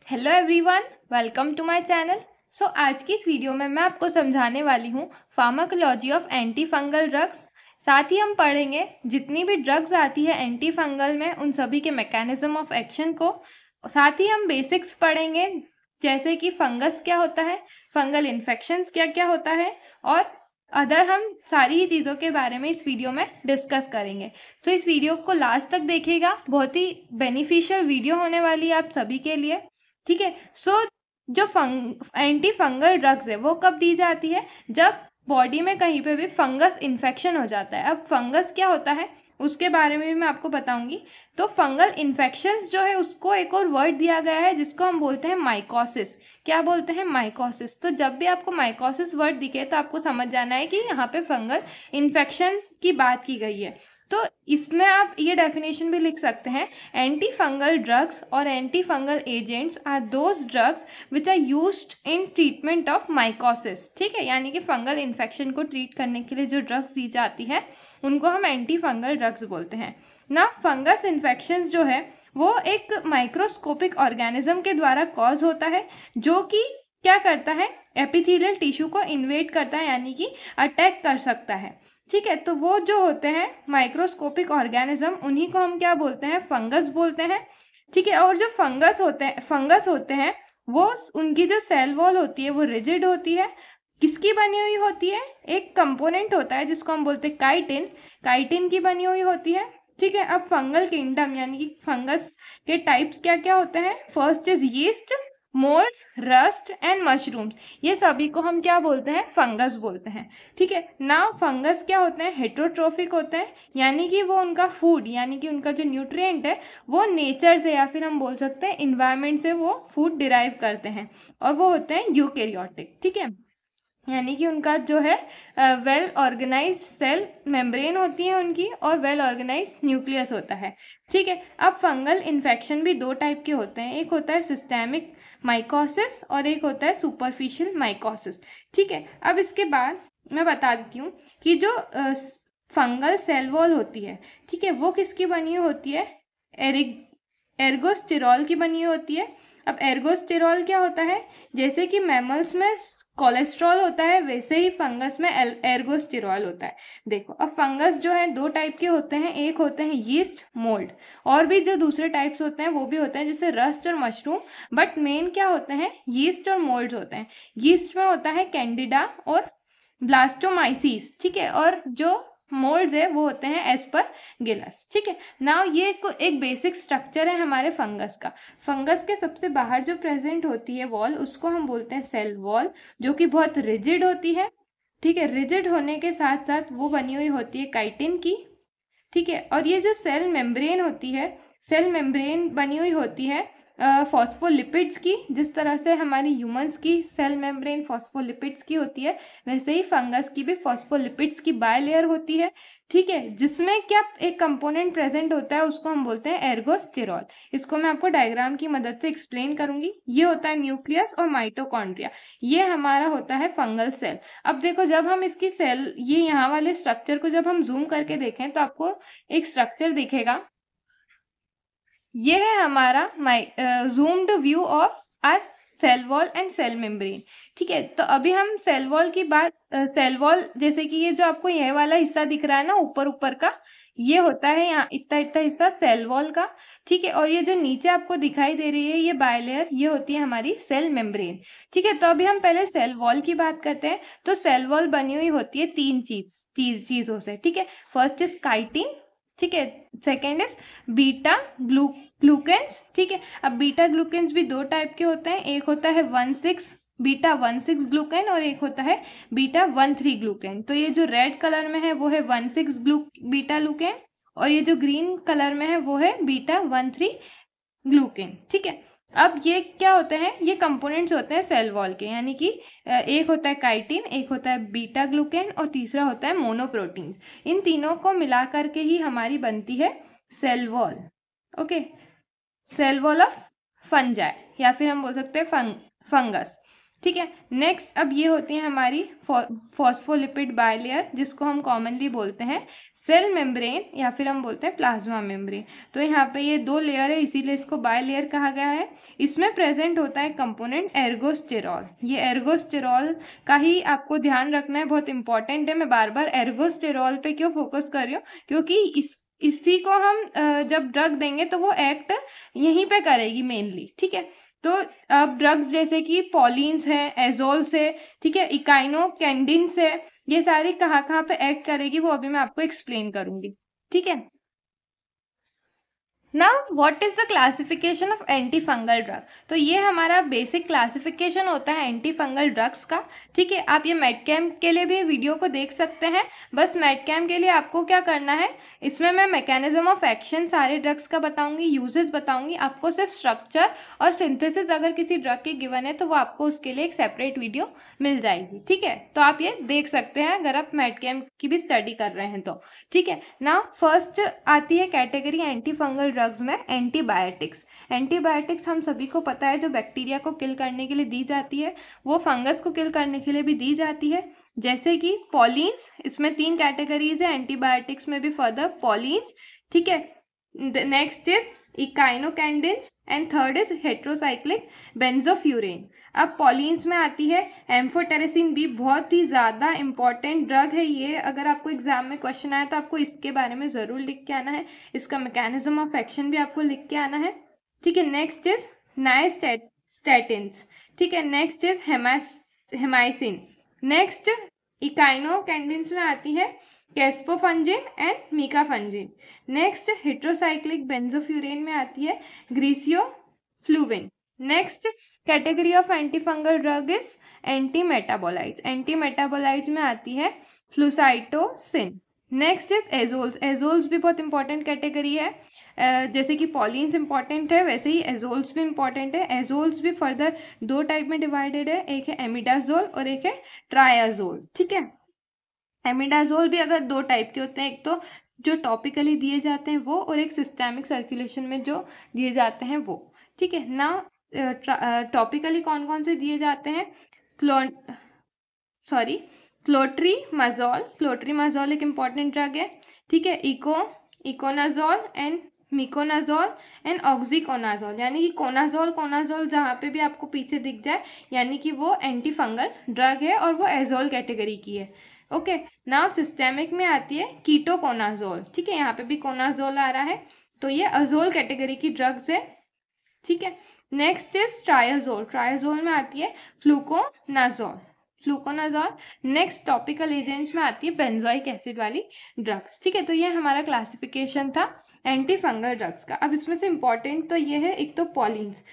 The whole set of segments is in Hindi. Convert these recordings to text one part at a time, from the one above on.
Hello everyone, welcome to my channel. आज की इस वीडियो में मैं आपको समझाने वाली हूँ pharmacology of anti fungal drugs. साथ ही हम पढ़ेंगे जितनी भी ड्रग्स आती है एंटी फंगल में उन सभी के मैकेनिज्म ऑफ एक्शन को। साथ ही हम बेसिक्स पढ़ेंगे जैसे कि फंगस क्या होता है, फंगल इन्फेक्शंस क्या क्या होता है और अदर हम सारी ही चीज़ों के बारे में इस वीडियो में डिस्कस करेंगे। इस वीडियो को लास्ट तक देखिएगा, बहुत ही बेनिफिशियल वीडियो होने वाली है आप सभी के लिए। ठीक है। जो एंटी फंगल ड्रग्स है वो कब दी जाती है? जब बॉडी में कहीं पे भी फंगस इन्फेक्शन हो जाता है। अब फंगस क्या होता है उसके बारे में भी मैं आपको बताऊंगी। तो फंगल इन्फेक्शंस जो है उसको एक और वर्ड दिया गया है जिसको हम बोलते हैं माइकोसिस। क्या बोलते हैं? माइकोसिस। तो जब भी आपको माइकोसिस वर्ड दिखे तो आपको समझ जाना है कि यहाँ पे फंगल इन्फेक्शन की बात की गई है। तो इसमें आप ये डेफिनेशन भी लिख सकते हैं, एंटी फंगल ड्रग्स और anti fungal agents are those drugs which are used in treatment of mycosis. ठीक है, यानी कि फंगल इन्फेक्शन को ट्रीट करने के लिए जो ड्रग्स दी जाती है उनको हम एंटी फंगल ड्रग्स बोलते हैं ना। फंगस इन्फेक्शन जो है वो एक माइक्रोस्कोपिक ऑर्गेनिज्म के द्वारा कॉज होता है जो कि क्या करता है, एपिथेलियल टिश्यू को इन्वेड करता है, यानी कि अटैक कर सकता है। ठीक है, तो वो जो होते हैं माइक्रोस्कोपिक ऑर्गेनिज्म उन्हीं को हम क्या बोलते हैं? फंगस बोलते हैं। ठीक है, और जो फंगस होते हैं वो उनकी जो सेल वॉल होती है वो रिजिड होती है। किसकी बनी हुई होती है? एक कंपोनेंट होता है जिसको हम बोलते हैं काइटिन, काइटिन की बनी हुई होती है। ठीक है, अब फंगल किंगडम यानी कि फंगस के टाइप्स क्या क्या होते हैं? First is yeast, moulds, rust and mushrooms. ये सभी को हम क्या बोलते हैं? फंगस बोलते हैं। ठीक है, नाउ फंगस क्या होते हैं? हेटेरोट्रोफिक होते हैं, यानी कि वो उनका फूड यानी कि उनका जो न्यूट्रिएंट है वो नेचर से या फिर हम बोल सकते हैं इन्वायरमेंट से वो फूड डिराइव करते हैं और वो होते हैं यूकेरियोटिक। ठीक है, यानी कि उनका जो है वेल ऑर्गेनाइज्ड सेल मेम्ब्रेन होती है उनकी और वेल ऑर्गेनाइज्ड न्यूक्लियस होता है। ठीक है, अब फंगल इन्फेक्शन भी दो टाइप के होते हैं, एक होता है सिस्टेमिक माइकोसिस और एक होता है सुपरफिशियल माइकोसिस। ठीक है, अब इसके बाद मैं बता देती हूँ कि जो फंगल सेल वॉल होती है, ठीक है, वो किसकी बनी हुई होती है? एर्गोस्टेरॉल की बनी हुई होती है। अब एर्गोस्टेरॉल क्या होता है? जैसे कि मैमल्स में कोलेस्ट्रॉल होता है वैसे ही फंगस में एर्गोस्टेरॉल होता है। देखो, अब फंगस जो है दो टाइप के होते हैं, एक होते हैं यीस्ट, मोल्ड, और भी जो दूसरे टाइप्स होते हैं वो भी होते हैं जैसे रस्ट और मशरूम, बट मेन क्या होते हैं? यीस्ट और मोल्ड होते हैं। यीस्ट में होता है कैंडिडा और ब्लास्टोमाइसिस। ठीक है, और जो मोल्ड्स है वो होते हैं एस्परगिलस। ठीक है, नाउ ये एक बेसिक स्ट्रक्चर है हमारे फंगस का। फंगस के सबसे बाहर जो प्रेजेंट होती है वॉल उसको हम बोलते हैं सेल वॉल, जो कि बहुत रिजिड होती है। ठीक है, रिजिड होने के साथ साथ वो बनी हुई होती है काइटिन की। ठीक है, और ये जो सेल मेम्ब्रेन होती है, सेल मेम्ब्रेन बनी हुई होती है फॉस्फोलिपिड्स की। जिस तरह से हमारी ह्यूमंस की सेल मेम्ब्रेन फॉस्फोलिपिड्स की होती है वैसे ही फंगस की भी फॉस्फोलिपिड्स की बायलेयर होती है। ठीक है, जिसमें क्या एक कंपोनेंट प्रेजेंट होता है उसको हम बोलते हैं एर्गोस्टेरॉल। इसको मैं आपको डायग्राम की मदद से एक्सप्लेन करूंगी। ये होता है न्यूक्लियस और माइटोकॉन्ड्रिया, ये हमारा होता है फंगल सेल। अब देखो, जब हम इसकी सेल ये यहाँ वाले स्ट्रक्चर को जब हम जूम करके देखें तो आपको एक स्ट्रक्चर दिखेगा। ये है हमारा zoomed view of our cell wall and cell membrane. ठीक है, तो अभी हम सेल वॉल की बात, सेल वॉल जैसे कि ये जो आपको यह वाला हिस्सा दिख रहा है ना ऊपर ऊपर का, ये होता है यहाँ इतना इतना हिस्सा सेल वॉल का। ठीक है, और ये जो नीचे आपको दिखाई दे रही है ये बायलेयर, ये होती है हमारी सेल मेम्ब्रेन। ठीक है, तो अभी हम पहले सेल वॉल की बात करते हैं। तो सेल वॉल बनी हुई होती है तीन चीजों से। ठीक है, फर्स्ट इज काइटिन, ठीक है, सेकेंड इज बीटा ग्लूकेंस। ठीक है, अब बीटा ग्लूकेंस भी दो टाइप के होते हैं, एक होता है बीटा 1,6 ग्लूकेन और एक होता है बीटा 1,3 ग्लूकेन। तो ये जो रेड कलर में है वो है 1,6 बीटा ग्लूकेन और ये जो ग्रीन कलर में है वो है बीटा 1,3 ग्लूकेन। ठीक है, अब ये क्या होते हैं? ये कंपोनेंट्स होते हैं सेल वॉल के, यानी कि एक होता है काइटिन, एक होता है बीटा ग्लूकेन और तीसरा होता है मोनोप्रोटीन्स। इन तीनों को मिला करके ही हमारी बनती है cell wall. Okay, cell wall of fungi या फिर हम बोल सकते हैं फंगस। ठीक है। नेक्स्ट अब ये होती है हमारी फॉस्फोलिपिड बायलेयर, जिसको हम कॉमनली बोलते हैं सेल मेम्ब्रेन या फिर हम बोलते हैं प्लाज्मा मेम्ब्रेन। तो यहाँ पे ये 2 लेयर है, इसीलिए इसको बायलेयर कहा गया है। इसमें प्रेजेंट होता है कंपोनेंट एर्गोस्टेरॉल। ये एर्गोस्टेरॉल का ही आपको ध्यान रखना है, बहुत इंपॉर्टेंट है। मैं बार बार एर्गोस्टेरॉल पे क्यों फोकस कर रही हूँ, क्योंकि इसी को हम जब ड्रग देंगे तो वो एक्ट यहीं पे करेगी मेनली। ठीक है, तो अब ड्रग्स जैसे कि पॉलिन्स है, एजोल्स है, ठीक है, इकाइनोकेंडिन्स है, ये सारी कहाँ कहाँ पे एक्ट करेगी वो अभी मैं आपको एक्सप्लेन करूंगी। ठीक है। Now what is the classification of anti fungal drug. तो ये हमारा बेसिक क्लासिफिकेशन होता है एंटी फंगल ड्रग्स का। ठीक है, आप ये मेडकेम के लिए भी वीडियो को देख सकते हैं। बस मेडकेम के लिए आपको क्या करना है, इसमें मैं मैकेनिज्म ऑफ एक्शन सारे ड्रग्स का बताऊंगी, यूजेस बताऊंगी, आपको सिर्फ स्ट्रक्चर और सिंथेसिस अगर किसी ड्रग के गिवन है तो वो आपको उसके लिए एक सेपरेट वीडियो मिल जाएगी। ठीक है, तो आप ये देख सकते हैं अगर आप मेडकेम की भी स्टडी कर रहे हैं तो। ठीक है, नाउ फर्स्ट आती है कैटेगरी एंटी फंगल ड्रग्स में एंटीबायोटिक्स। एंटीबायोटिक्स हम सभी को पता है जो बैक्टीरिया को किल करने के लिए दी जाती है, वो फंगस को किल करने के लिए भी दी जाती है। जैसे कि पॉलिन्स, इसमें 3 कैटेगरीज है एंटीबायोटिक्स में भी फर्दर पॉलिन्स। ठीक है, next is echinocandins and third is heterocyclic benzofuran. अब पॉलिन्स में आती है एम्फोटेरेसिन बी, बहुत ही ज़्यादा इंपॉर्टेंट ड्रग है ये। अगर आपको एग्जाम में क्वेश्चन आया तो आपको इसके बारे में ज़रूर लिख के आना है, इसका मैकेनिज्म ऑफ एक्शन भी आपको लिख के आना है। ठीक है, नेक्स्ट इज नाइस्टेटिन्स। ठीक है, next is hamycin. Next echinocandins में आती है caspofungin and micafungin. Next heterocyclic benzofuran में आती है griseofulvin. Next category of antifungal drug is anti metabolites. Anti metabolites में आती है flucytosine. Next is azoles. Azoles भी बहुत इंपॉर्टेंट कैटेगरी है, जैसे कि पॉलिन्स इंपॉर्टेंट है वैसे ही एजोल्स भी इंपॉर्टेंट है। एजोल्स भी फर्दर 2 टाइप में डिवाइडेड है, एक है एमिडाजोल और एक है ट्रायाजोल। ठीक है, एमिडाजोल भी अगर 2 टाइप के होते हैं, एक तो जो टॉपिकली दिए जाते हैं वो, और एक सिस्टेमिक सर्कुलेशन में जो दिए जाते हैं वो। ठीक है, ना टॉपिकली कौन कौन से दिए जाते हैं, क्लोट्रीमाजोल। क्लोट्रीमाजोल एक इम्पॉर्टेंट ड्रग है। ठीक है, econazole and miconazole and oxiconazole, यानी कि कोनाजोल जहाँ पे भी आपको पीछे दिख जाए यानी कि वो एंटी फंगल ड्रग है और वो एजोल कैटेगरी की है। ओके, नाउ सिस्टेमिक में आती है कीटोकोनाजोल। ठीक है, यहाँ पे भी कोनाजोल आ रहा है, तो ये अजोल कैटेगरी की ड्रग्स है। ठीक है, नेक्स्ट इज ट्रायाजोल। ट्रायाजोल में आती है फ्लूकोनाजोल। नेक्स्ट टॉपिकल एजेंट्स में आती है बेंजोइक एसिड वाली ड्रग्स। ठीक है, तो ये हमारा क्लासिफिकेशन था एंटी फंगल ड्रग्स का। अब इसमें से इंपॉर्टेंट तो ये है, एक तो पॉलिन्स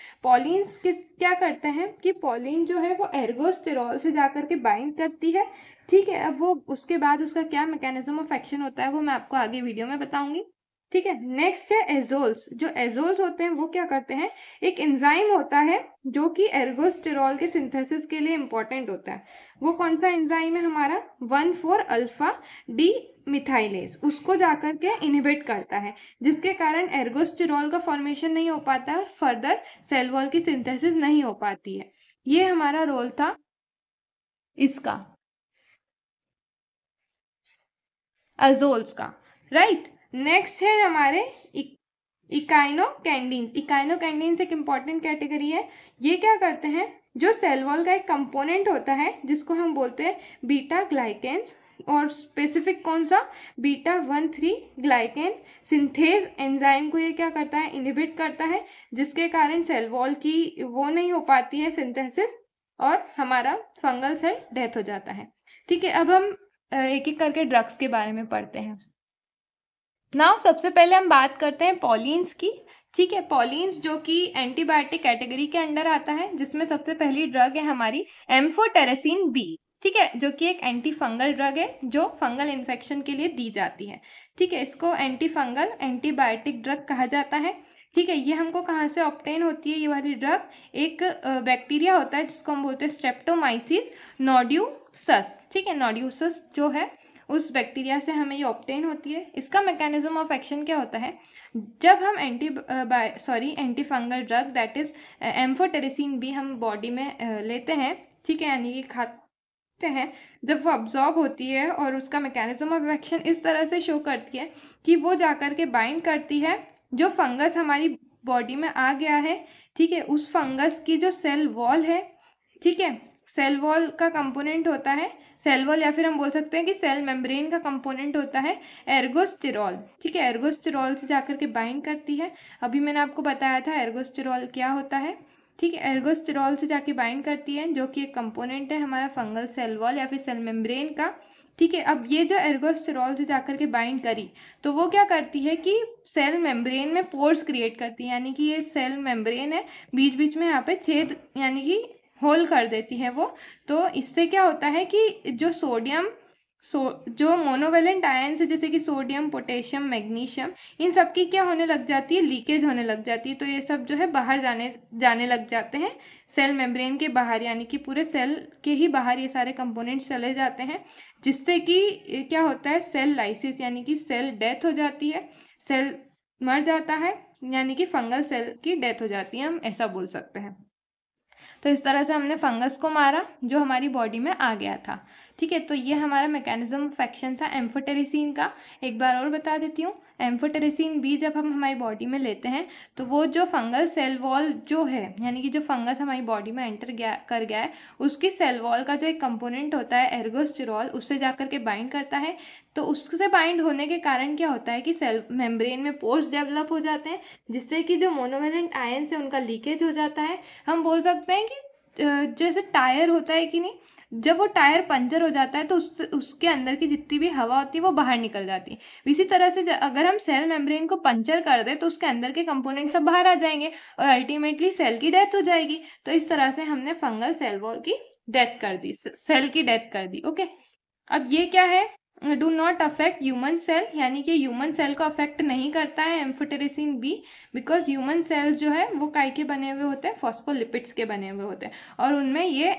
क्या करते हैं कि पॉलिन जो है वो एर्गोस्टेरॉल से जाकर के बाइंड करती है। ठीक है, अब वो उसके बाद उसका क्या मैकेनिज्म ऑफ एक्शन होता है वो मैं आपको आगे वीडियो में बताऊंगी। ठीक है, नेक्स्ट है एजोल्स। जो एजोल्स होते हैं वो क्या करते हैं, एक एंजाइम होता है जो कि एर्गोस्टेरॉल के सिंथेसिस के लिए इंपॉर्टेंट होता है। वो कौन सा एंजाइम है हमारा, 1,4-अल्फा डी मिथाइलेज, उसको जाकर के इनहिबिट करता है, जिसके कारण एर्गोस्टेरॉल का फॉर्मेशन नहीं हो पाता, फर्दर सेल वॉल की सिंथेसिस नहीं हो पाती है। ये हमारा रोल था इसका, एजोल्स का, राइट। नेक्स्ट है हमारे इकाइनोकेंडिन्स। इकाइनोकेंडिन्स एक इंपॉर्टेंट कैटेगरी है। ये क्या करते हैं, जो सेल वॉल का एक कंपोनेंट होता है जिसको हम बोलते हैं बीटा ग्लाइकेन्स, और स्पेसिफिक कौन सा, बीटा-1,3 ग्लाइकेन सिंथेज एंजाइम को ये क्या करता है, इनहिबिट करता है, जिसके कारण सेल वॉल की वो नहीं हो पाती है सिंथेसिस और हमारा फंगल सेल डेथ हो जाता है। ठीक है, अब हम एक एक करके ड्रग्स के बारे में पढ़ते हैं। नाउ सबसे पहले हम बात करते हैं पॉलिन्स की। ठीक है, पॉलिन्स जो कि एंटीबायोटिक कैटेगरी के अंडर आता है, जिसमें सबसे पहली ड्रग है हमारी एम्फोटेरेसिन बी। ठीक है, जो कि एक एंटी फंगल ड्रग है जो फंगल इन्फेक्शन के लिए दी जाती है। ठीक है, इसको एंटी फंगल एंटीबायोटिक ड्रग कहा जाता है। ठीक है, ये हमको कहाँ से ऑब्टेन होती है ये वाली ड्रग, एक बैक्टीरिया होता है जिसको हम बोलते हैं स्ट्रेप्टोमाइसिस नोड्यूसस। ठीक है, नोड्यूसस जो है उस बैक्टीरिया से हमें ये ऑब्टेन होती है। इसका मैकेनिज्म ऑफ एक्शन क्या होता है, जब हम anti fungal drug that is amphotericin B हम बॉडी में लेते हैं, ठीक है, यानी कि खाते हैं, जब वो अब्जॉर्ब होती है और उसका मैकेनिज्म ऑफ एक्शन इस तरह से शो करती है कि वो जाकर के बाइंड करती है जो फंगस हमारी बॉडी में आ गया है, ठीक है, उस फंगस की जो सेल वॉल है, ठीक है, सेल वॉल का कंपोनेंट होता है, सेल वॉल या फिर हम बोल सकते हैं कि सेल मेम्ब्रेन का कंपोनेंट होता है एर्गोस्टेरॉल, ठीक है, एर्गोस्टेरॉल से जाकर के बाइंड करती है। अभी मैंने आपको बताया था एर्गोस्टेरॉल क्या होता है, ठीक है, एर्गोस्टेरॉल से जाके बाइंड करती है जो कि एक कंपोनेंट है हमारा फंगल सेल वॉल या फिर सेल मेम्ब्रेन का, ठीक है। अब ये जो एर्गोस्टेरॉल से जाकर के बाइंड करी तो वो क्या करती है कि सेल मेम्ब्रेन में पोर्स क्रिएट करती है, यानी कि ये सेल मेम्ब्रेन है, बीच बीच में यहाँ पे छेद यानी कि होल कर देती है वो। तो इससे क्या होता है कि जो जो मोनोवेलेंट आयन्स है जैसे कि सोडियम, पोटेशियम, मैग्नीशियम, इन सब की क्या होने लग जाती है, लीकेज होने लग जाती है। तो ये सब जो है बाहर जाने लग जाते हैं सेल मेम्ब्रेन के बाहर, यानी कि पूरे सेल के ही बाहर ये सारे कंपोनेंट्स चले जाते हैं, जिससे कि क्या होता है, सेल लाइसिस यानी कि सेल डेथ हो जाती है, सेल मर जाता है, यानी कि फंगल सेल की डेथ हो जाती है, हम ऐसा बोल सकते हैं। तो इस तरह से हमने फंगस को मारा जो हमारी बॉडी में आ गया था, ठीक है। तो ये हमारा मैकेनिज्म ऑफ एक्शन था एम्फोटेरिसिन का। एक बार और बता देती हूँ, एम्फोटेरिसिन बी जब हम हमारी बॉडी में लेते हैं तो वो जो फंगल सेल वॉल जो है, यानी कि जो फंगस हमारी बॉडी में एंटर कर गया है, उसकी सेल वॉल का जो एक कंपोनेंट होता है एर्गोस्टेरॉल, उससे जाकर के बाइंड करता है। तो उससे बाइंड होने के कारण क्या होता है कि सेल मेम्ब्रेन में पोर्स डेवलप हो जाते हैं, जिससे कि जो मोनोवेलेंट आयन्स है उनका लीकेज हो जाता है। हम बोल सकते हैं कि जैसे टायर होता है कि नहीं, जब वो टायर पंचर हो जाता है तो उसके अंदर की जितनी भी हवा होती है वो बाहर निकल जाती है। इसी तरह से अगर हम सेल मेम्ब्रेन को पंचर कर दें तो उसके अंदर के कंपोनेंट सब बाहर आ जाएंगे और अल्टीमेटली सेल की डेथ हो जाएगी। तो इस तरह से हमने फंगल सेल वॉल की डेथ कर दी, सेल की डेथ कर दी, ओके। अब ये क्या है, do not affect human cell, यानी कि ह्यूमन सेल को अफेक्ट नहीं करता है amphotericin B, because human cells जो है वो काय के बने हुए होते हैं, फॉस्फोलिपिड्स के बने हुए होते हैं, और उनमें ये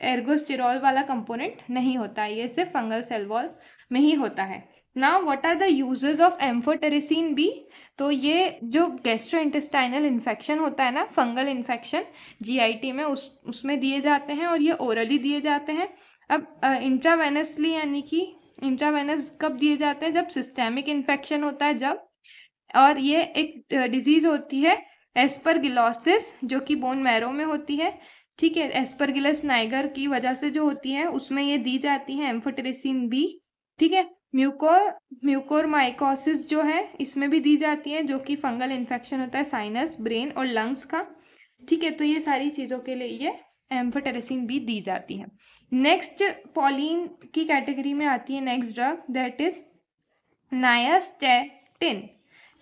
एर्गोस्टेरॉल वाला कंपोनेंट नहीं होता है, ये सिर्फ फंगल सेल वॉल में ही होता है। Now what are the uses of amphotericin B. तो ये जो गैस्ट्रोइंटेस्टाइनल इन्फेक्शन होता है ना, फंगल इन्फेक्शन जीआईटी में, उसमें दिए जाते हैं और ये ओरली दिए जाते हैं। अब इंट्रावेनसली यानी कि इंट्रावेनस कब दिए जाते हैं, जब सिस्टेमिक इन्फेक्शन होता है जब, और ये एक डिजीज होती है एस्परगिलोसिस जो कि बोन मैरो में होती है, ठीक है, एस्परगिलस नाइगर की वजह से जो होती है उसमें ये दी जाती है एम्फोटेरिसिन बी, ठीक है। म्यूकोरमाइकोसिस जो है इसमें भी दी जाती है, जो कि फंगल इन्फेक्शन होता है साइनस, ब्रेन और लंग्स का, ठीक है। तो ये सारी चीज़ों के लिए ये एम्फोटेरिसिन बी दी जाती है। नेक्स्ट पॉलिन की कैटेगरी में आती है नेक्स्ट ड्रग दैट इज नायास्टेटिन,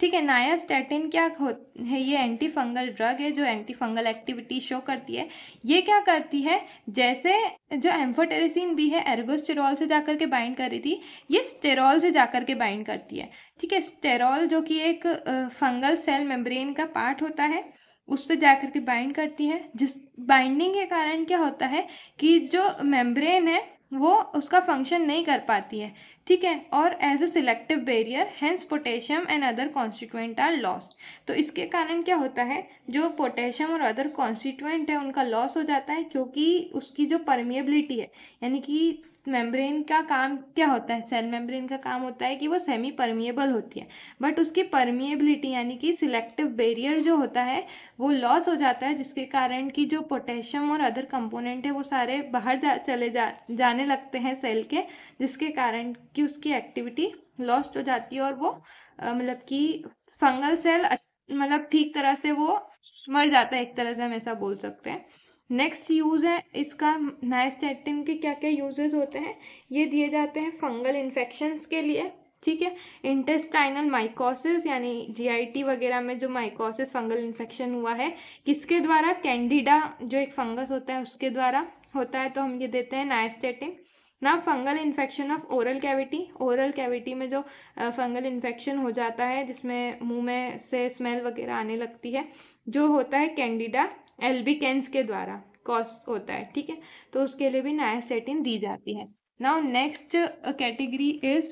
ठीक है। नायास्टेटिन क्या है, ये एंटी फंगल ड्रग है जो एंटी फंगल एक्टिविटी शो करती है। ये क्या करती है, जैसे जो एम्फोटेरिसिन बी है एर्गोस्टेरॉल से जाकर के बाइंड कर रही थी, ये स्टेरॉल से जाकर के बाइंड करती है, ठीक है। स्टेरॉल जो कि एक फंगल सेल मेम्ब्रेन का पार्ट होता है, उससे जाकर के बाइंड करती है, जिस बाइंडिंग के कारण क्या होता है कि जो मेम्ब्रेन है वो उसका फंक्शन नहीं कर पाती है, ठीक है, और as a selective barrier hence potassium and other constituent are lost. तो इसके कारण क्या होता है, जो पोटेशियम और अदर कॉन्स्टिट्यूएंट है उनका लॉस हो जाता है, क्योंकि उसकी जो परमिएबिलिटी है, यानी कि मेम्ब्रेन का काम क्या होता है, सेल मेम्ब्रेन का काम होता है कि वो सेमी परमिएबल होती है, बट उसकी परमिएबिलिटी यानी कि सिलेक्टिव बैरियर जो होता है वो लॉस हो जाता है, जिसके कारण कि जो पोटेशियम और अदर कंपोनेंट है वो सारे बाहर जाने लगते हैं सेल के, जिसके कारण कि उसकी एक्टिविटी लॉस्ट हो जाती है और वो मतलब कि फंगल सेल मतलब ठीक तरह से वो मर जाता है, एक तरह से हम ऐसा बोल सकते हैं। नेक्स्ट यूज़ है इसका, नायास्टेटिन के क्या क्या यूजेस होते हैं, ये दिए जाते हैं फंगल इन्फेक्शंस के लिए, ठीक है। इंटेस्टाइनल माइकोसिस यानी जीआईटी वगैरह में जो माइकोसिस फंगल इन्फेक्शन हुआ है, किसके द्वारा, कैंडिडा जो एक फंगस होता है उसके द्वारा होता है, तो हम ये देते हैं नायास्टेटिन। ना fungal infection of oral cavity में जो फंगल इन्फेक्शन हो जाता है जिसमें मुंह में से स्मेल वगैरह आने लगती है, जो होता है कैंडिडा एल्बिकेंस के द्वारा कॉज होता है, ठीक है। तो उसके लिए भी नायास्टेटिन दी जाती है। Now next category is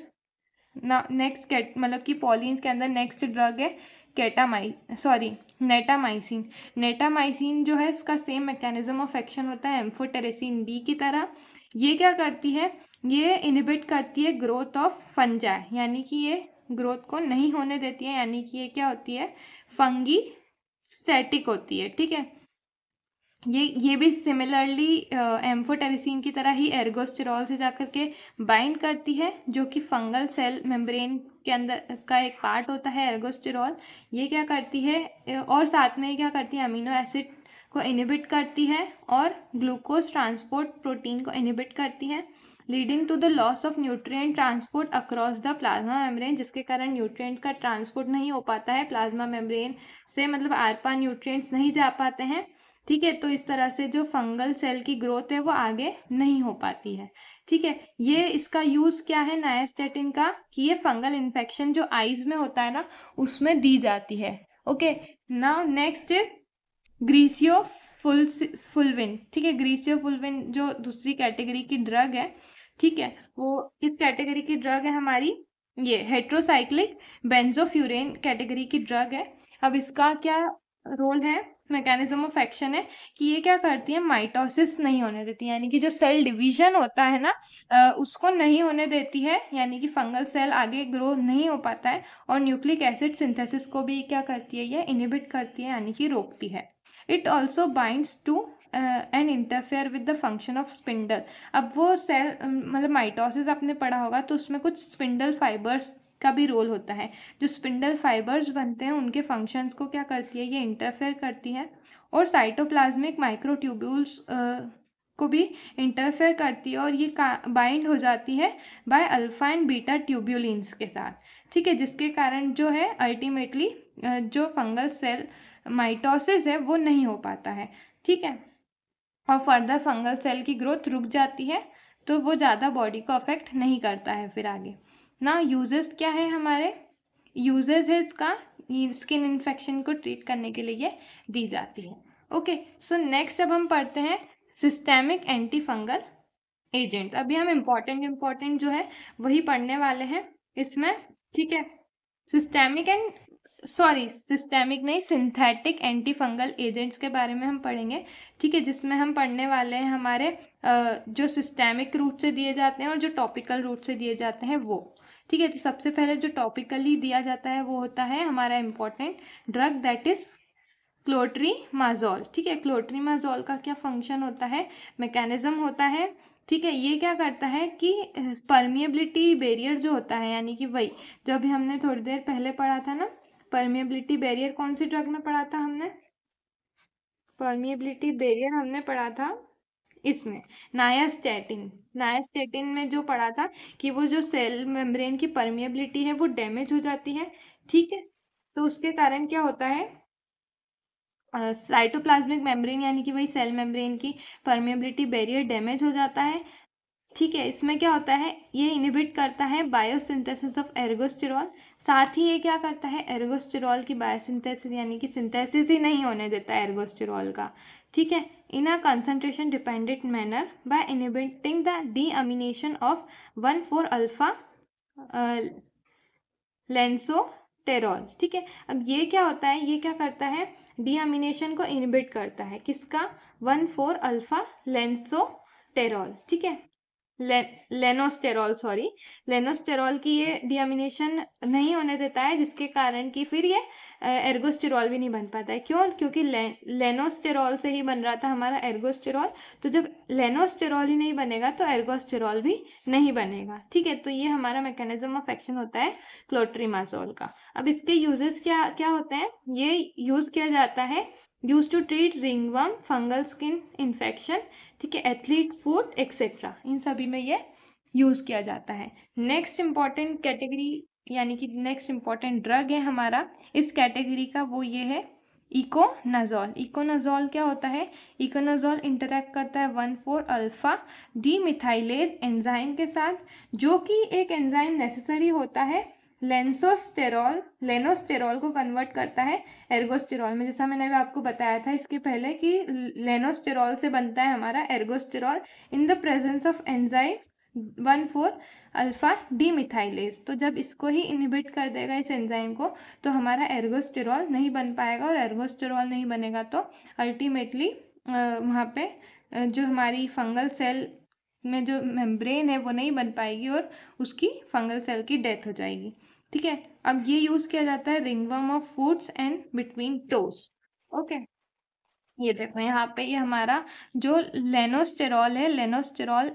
next मतलब कि पॉलीन्स के अंदर नेक्स्ट ड्रग है नेटामाइसिन। नेटामाइसिन जो है इसका सेम मैकेनिज्म ऑफ एक्शन होता है एम्फोटेरेसिन बी की तरह। ये क्या करती है, ये इनहिबिट करती है ग्रोथ ऑफ फंजाई, यानी कि ये ग्रोथ को नहीं होने देती है, यानी कि ये क्या होती है, फंगी स्टैटिक होती है। ठीक है, ये भी सिमिलरली एम्फोटेरेसिन की तरह ही एर्गोस्टेरॉल से जाकर के बाइंड करती है, जो कि फंगल सेल मेम्ब्रेन के अंदर का एक पार्ट होता है एर्गोस्टेरॉल। ये क्या करती है और साथ में क्या करती है, अमीनो एसिड को इनहिबिट करती है और ग्लूकोज ट्रांसपोर्ट प्रोटीन को इनहिबिट करती है, leading to the loss of nutrient transport across the plasma membrane, जिसके कारण न्यूट्रिएंट्स का ट्रांसपोर्ट नहीं हो पाता है प्लाज्मा मेम्ब्रेन से, मतलब आर पार न्यूट्रिएंट्स नहीं जा पाते हैं। ठीक है, तो इस तरह से जो फंगल सेल की ग्रोथ है वो आगे नहीं हो पाती है। ठीक है, ये इसका यूज क्या है नाइस्टेटिन का, कि ये फंगल इन्फेक्शन जो आईज में होता है ना उसमें दी जाती है। Okay, now next is griseofulvin. ठीक है, ग्रीसियोफुल्विन जो दूसरी कैटेगरी की ड्रग है, ठीक है, वो किस कैटेगरी की ड्रग है हमारी, ये हेट्रोसाइक्लिक बेंजोफ्यूरेन कैटेगरी की ड्रग है। अब इसका क्या रोल है, मैकेनिज्म ऑफ एक्शन है कि ये क्या करती है, माइटोसिस नहीं होने देती, यानी कि जो सेल डिवीजन होता है ना उसको नहीं होने देती है, यानी कि फंगल सेल आगे ग्रो नहीं हो पाता है। और न्यूक्लिक एसिड सिंथेसिस को भी क्या करती है, ये इनहिबिट करती है, यानी कि रोकती है। It also binds to and interfere with the function of spindle. अब वो सेल मतलब माइटोसिस आपने पढ़ा होगा तो उसमें कुछ स्पिंडल फाइबर्स का भी रोल होता है। जो स्पिंडल फाइबर्स बनते हैं उनके फंक्शंस को क्या करती है, ये इंटरफेयर करती है और साइटोप्लाज्मिक माइक्रोट्यूब्यूल्स को भी इंटरफेयर करती है, और ये बाइंड हो जाती है बाय अल्फा एंड बीटा ट्यूब्यूलिन्स के साथ। ठीक है, जिसके कारण जो है अल्टीमेटली जो फंगल सेल माइटोसिस है वो नहीं हो पाता है। ठीक है, और फर्दर फंगल सेल की ग्रोथ रुक जाती है, तो वो ज़्यादा बॉडी को अफेक्ट नहीं करता है फिर आगे ना। यूजेस क्या है हमारे, यूजेस है इसका स्किन इन्फेक्शन को ट्रीट करने के लिए दी जाती है। ओके, सो नेक्स्ट अब हम पढ़ते हैं सिस्टेमिक एंटी फंगल एजेंट्स। अभी हम इम्पॉर्टेंट जो है वही पढ़ने वाले हैं इसमें। ठीक है, सिस्टेमिक नहीं, सिंथेटिक एंटी फंगल एजेंट्स के बारे में हम पढ़ेंगे। ठीक है, जिसमें हम पढ़ने वाले हैं हमारे जो सिस्टेमिक रूट से दिए जाते हैं और जो टॉपिकल रूट से दिए जाते हैं वो। ठीक है, तो सबसे पहले जो टॉपिकली दिया जाता है वो होता है हमारा important drug, that is clotrimazole. ठीक है, क्लोट्रीमाजोल का क्या फंक्शन होता है, मैकेनिज्म होता है। ठीक है, ये क्या करता है कि परमिएबिलिटी बैरियर जो होता है, यानी कि वही जो अभी हमने थोड़ी देर पहले पढ़ा था ना, परमिएबिलिटी बैरियर कौन सी ड्रग में पढ़ा था हमने, परमिएबिलिटी बैरियर हमने पढ़ा था इसमें नायास्टेटिन में जो पढ़ा था कि वो जो सेल मेम्ब्रेन की परमिएबिलिटी है वो डैमेज हो जाती है। ठीक है, तो उसके कारण क्या होता है, साइटोप्लाज्मिक मेम्ब्रेन यानी कि वही सेल मेम्ब्रेन की परमिएबिलिटी बैरियर डैमेज हो जाता है। ठीक है, इसमें क्या होता है, ये इनहिबिट करता है बायोसिंथेसिस ऑफ एर्गोस्टेरॉल। साथ ही ये क्या करता है, एर्गोस्टेरॉल की बायोसिंथेसिस यानी कि सिंथेसिस ही नहीं होने देता है एर्गोस्टेरॉल का। ठीक है, in a concentration dependent manner by inhibiting the deamination of 1,4 alpha lanosterol. ठीक है, अब ये क्या होता है, ये क्या करता है, डीअमीनेशन को इनहिबिट करता है, किसका, 1,4 अल्फा लेंसोटेरॉल। ठीक है, लेनोस्टेरॉल की ये डीअमीनेशन नहीं होने देता है, जिसके कारण कि फिर ये एर्गोस्टेरॉल भी नहीं बन पाता है। क्यों, क्योंकि लेनोस्टेरॉल से ही बन रहा था हमारा एर्गोस्टेरॉल, तो जब लेनोस्टेरॉल ही नहीं बनेगा तो एर्गोस्टेरॉल भी नहीं बनेगा। ठीक है, तो ये हमारा मैकेनिज्म ऑफ एक्शन होता है क्लोट्रीमाजोल का। अब इसके यूजेस क्या क्या होते हैं, ये यूज किया जाता है use to treat ringworm, fungal skin infection, ठीक है, एथलीट फूड एक्सेट्रा, इन सभी में ये यूज किया जाता है। नेक्स्ट इंपॉर्टेंट कैटेगरी यानी कि नेक्स्ट इंपॉर्टेंट ड्रग है हमारा इस कैटेगरी का, वो ये है इकोनाजोल। इकोनाजोल क्या होता है, इकोनाजोल इंटरेक्ट करता है 1,4 अल्फा डीमिथाइलेज एंजाइम के साथ, जो कि एक एंजाइम नेसेसरी होता है लेनोस्टेरॉल को कन्वर्ट करता है एर्गोस्टेरॉल में। जैसा मैंने अभी आपको बताया था इसके पहले कि लेनोस्टेरॉल से बनता है हमारा ergosterol in the presence of enzyme 1,4 alpha demethylase. तो जब इसको ही इनहिबिट कर देगा इस एंजाइम को, तो हमारा एर्गोस्टेरॉल नहीं बन पाएगा, और एर्गोस्टेरॉल नहीं बनेगा तो अल्टीमेटली वहाँ पे जो हमारी फंगल सेल में जो मेम्ब्रेन है वो नहीं बन पाएगी और उसकी फंगल सेल की डेथ हो जाएगी। ठीक है, अब ये यूज़ किया जाता है ringworm of foods and between toes. Okay, ये देखो यहाँ पे ये हमारा जो लेनोस्टेरॉल है, लेनोस्टेरॉल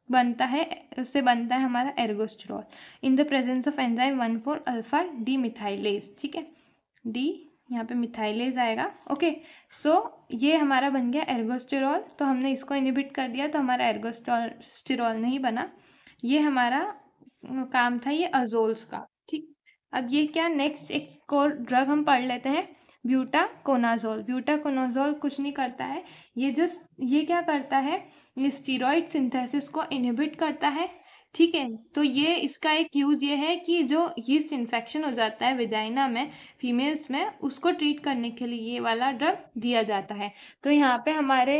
बनता है, उससे बनता है हमारा ergosterol in the presence of enzyme 1,4 alpha demethylase. ठीक है, डी यहाँ पे मिथाइलेज आएगा। ओके, सो ये हमारा बन गया एर्गोस्टेरॉल। तो हमने इसको इनहिबिट कर दिया तो हमारा एर्गोस्टेरॉल नहीं बना। ये हमारा काम था ये अजोल्स का। ठीक, अब ये क्या, नेक्स्ट एक और ड्रग हम पढ़ लेते हैं, ब्यूटाकोनाजोल। ब्यूटाकोनाजोल कुछ नहीं करता है, ये क्या करता है, ये स्टीरॉयड सिंथेसिस को इनहिबिट करता है। ठीक है, तो ये इसका एक यूज़ ये है कि जो यीस्ट इन्फेक्शन हो जाता है वेजाइना में फीमेल्स में, उसको ट्रीट करने के लिए ये वाला ड्रग दिया जाता है। तो यहाँ पे हमारे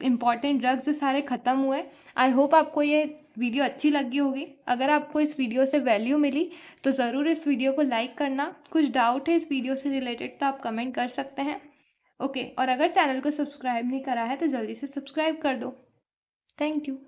इम्पॉर्टेंट ड्रग्स सारे ख़त्म हुए। आई होप आपको ये वीडियो अच्छी लगी होगी। अगर आपको इस वीडियो से वैल्यू मिली तो ज़रूर इस वीडियो को लाइक करना। कुछ डाउट है इस वीडियो से रिलेटेड तो आप कमेंट कर सकते हैं। ओके, और अगर चैनल को सब्सक्राइब नहीं करा है तो जल्दी से सब्सक्राइब कर दो। Thank you.